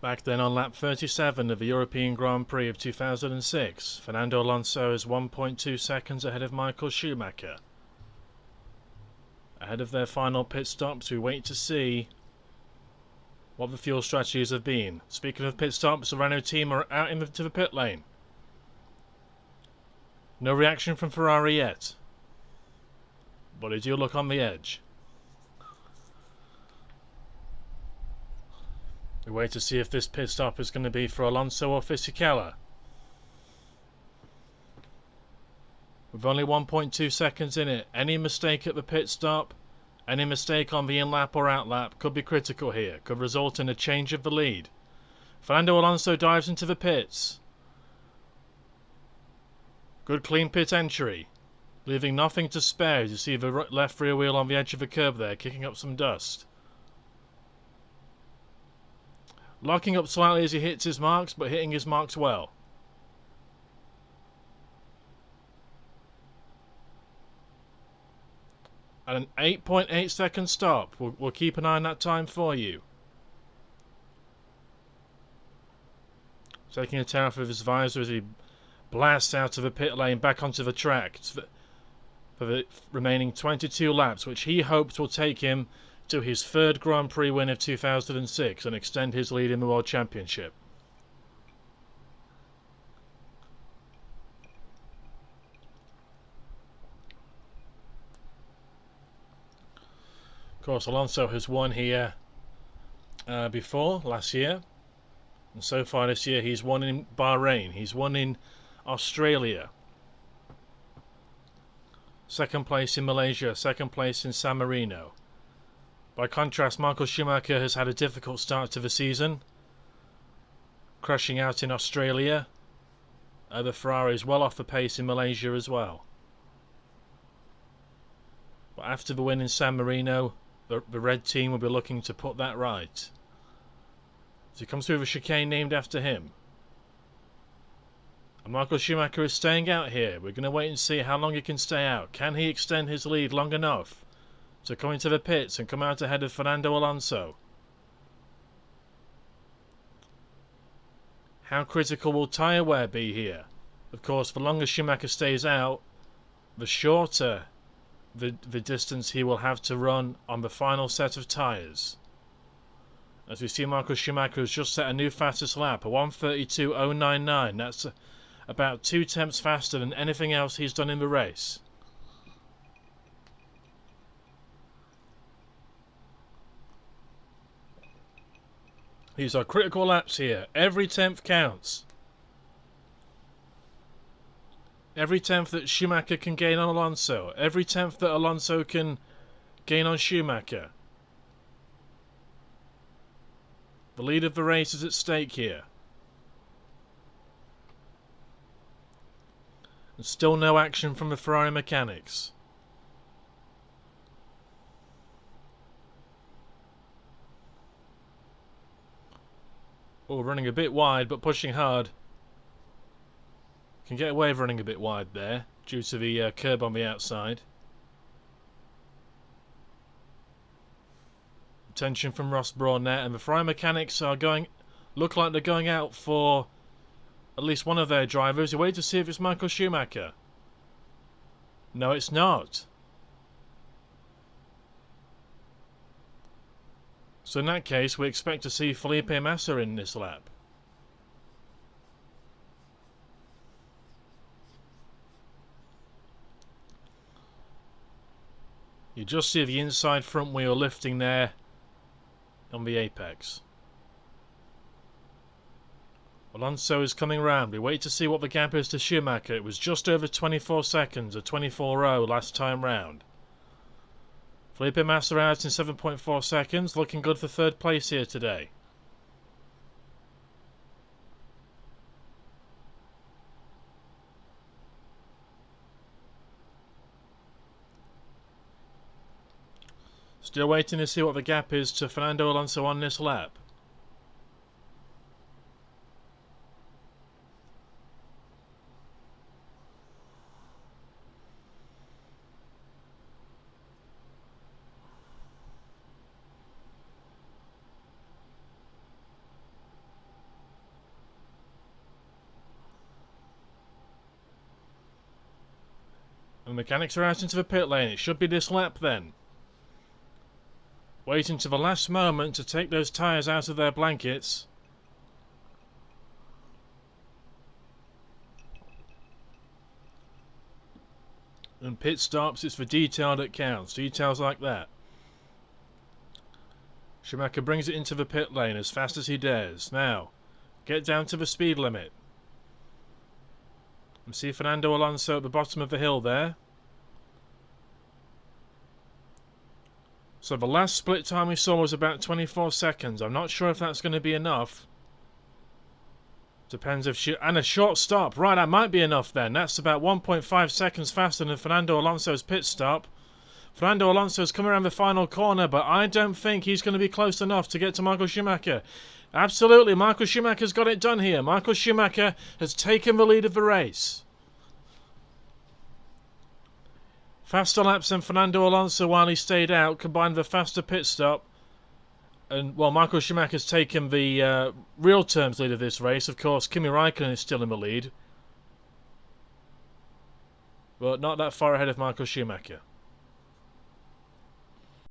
Back then on lap 37 of the European Grand Prix of 2006, Fernando Alonso is 1.2 seconds ahead of Michael Schumacher. Ahead of their final pit stops, we wait to see what the fuel strategies have been. Speaking of pit stops, the Renault team are out into the pit lane. No reaction from Ferrari yet, but they do look on the edge. We wait to see if this pit stop is going to be for Alonso or Fisichella. With only 1.2 seconds in it, any mistake at the pit stop, any mistake on the in-lap or out-lap could be critical here, could result in a change of the lead. Fernando Alonso dives into the pits. Good clean pit entry, leaving nothing to spare as you see the left rear wheel on the edge of the curb there, kicking up some dust. Locking up slightly as he hits his marks, but hitting his marks well. And an 8.8 second stop. We'll keep an eye on that time for you. Taking a tear off of his visor as he blasts out of the pit lane back onto the track for the remaining 22 laps, which he hopes will take him to his third Grand Prix win of 2006 and extend his lead in the World Championship. Of course, Alonso has won here before, last year. And so far this year he's won in Bahrain, he's won in Australia. Second place in Malaysia, second place in San Marino. By contrast, Michael Schumacher has had a difficult start to the season, crashing out in Australia. The Ferrari is well off the pace in Malaysia as well. But after the win in San Marino, the red team will be looking to put that right. As he comes through the chicane named after him. And Michael Schumacher is staying out here. We're going to wait and see how long he can stay out. Can he extend his lead long enough to come into the pits and come out ahead of Fernando Alonso? How critical will tyre wear be here? Of course, the longer Schumacher stays out, the shorter the distance he will have to run on the final set of tyres. As we see, Michael Schumacher has just set a new fastest lap, a 1:32.099. That's about 2 tenths faster than anything else he's done in the race. These are critical laps here. Every tenth counts. Every tenth that Schumacher can gain on Alonso. Every tenth that Alonso can gain on Schumacher. The lead of the race is at stake here. And still no action from the Ferrari mechanics. Oh, running a bit wide, but pushing hard. Can get away with running a bit wide there, due to the curb on the outside. Attention from Ross Brawn there, and the Ferrari mechanics are look like they're going out for at least one of their drivers. You wait to see if it's Michael Schumacher. No, it's not. So in that case, we expect to see Felipe Massa in this lap. You just see the inside front wheel lifting there on the apex. Alonso is coming round. We wait to see what the gap is to Schumacher. It was just over 24 seconds, a 24.0 last time round. Felipe Massa out in 7.4 seconds, looking good for third place here today. Still waiting to see what the gap is to Fernando Alonso on this lap. The mechanics are out into the pit lane. It should be this lap then. Waiting to the last moment to take those tyres out of their blankets. And pit stops, it's the detail that counts. Details like that. Schumacher brings it into the pit lane as fast as he dares. Now, get down to the speed limit. And see Fernando Alonso at the bottom of the hill there. So the last split time we saw was about 24 seconds. I'm not sure if that's going to be enough. Depends if she... And a short stop. Right, that might be enough then. That's about 1.5 seconds faster than Fernando Alonso's pit stop. Fernando Alonso's come around the final corner, but I don't think he's going to be close enough to get to Michael Schumacher. Absolutely, Michael Schumacher's got it done here. Michael Schumacher has taken the lead of the race. Faster laps than Fernando Alonso while he stayed out, combined with a faster pit stop. And, well, Michael Schumacher's taken the real terms lead of this race. Of course, Kimi Raikkonen is still in the lead. But not that far ahead of Michael Schumacher.